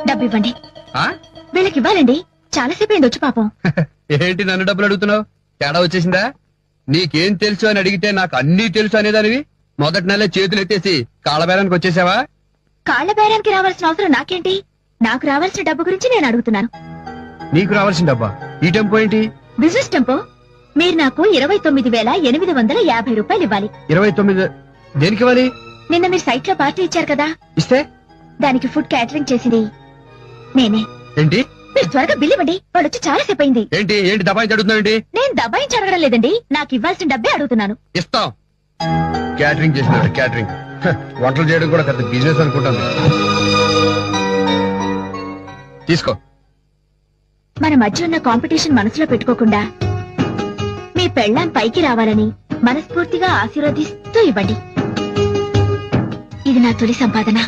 డబ్బు ఇవ్వండి. ఆ? వీళ్ళకి ఇవ్వాలండి. చాలాసేపు అయింది వచ్చి పాపం. ఏంటి నన్ను డబ్బులు అడుగుతున్నావు? తేడా వచ్చేసిందా? నీకేం తెలుసు అని అడిగితే నాకు అన్నీ తెలుసు అనేదానివి మొదటి నెలే చేతులు ఎత్తేసి కాళ్ళబేరానికి వచ్చేసావా? కాళ్ల బేరానికి రావాల్సిన అవసరం నాకేంటి? నాకు రావాల్సిన డబ్బు గురించి నేను అడుగుతున్నాను. నీకు రావాల్సిన డబ్బా? ఈ టెంపో ఏంటి? Business tempo. మీరు నాకు 29,850 రూపాయలు ఇవ్వాలి. 29 దేనికి ఇవ్వాలి? నిన్న మీరు సైట్ లో పార్టీ ఇచ్చారు కదా, ఇస్తే దానికి ఫుడ్ క్యాటరింగ్ చేసింది నేనే. ఏంటి మీరు త్వరగా బిల్ ఇవ్వండి. వాళ్ళు వచ్చి చాలా సేపు అయింది. ఏంటి ఏంటి దబాయించి అడుగుతున్నావు ఏంటి? నేను దబాయించి అడగడం లేదండి, నాకు ఇవ్వాల్సిన డబ్బే అడుగుతున్నాను. ఇస్తాం. క్యాటరింగ్ చేసిన క్యాటరింగ్ వంటలు చేయడం కూడా పెద్ద బిజినెస్ అనుకుంటాను. తీసుకో. మన మధ్య ఉన్న కాంపిటీషన్ మనసులో పెట్టుకోకుండా మీ పెళ్ళాం పైకి రావాలని మనస్ఫూర్తిగా ఆశీర్వదిస్తూ ఇవ్వండి. ఇది నా తొలి సంపాదన.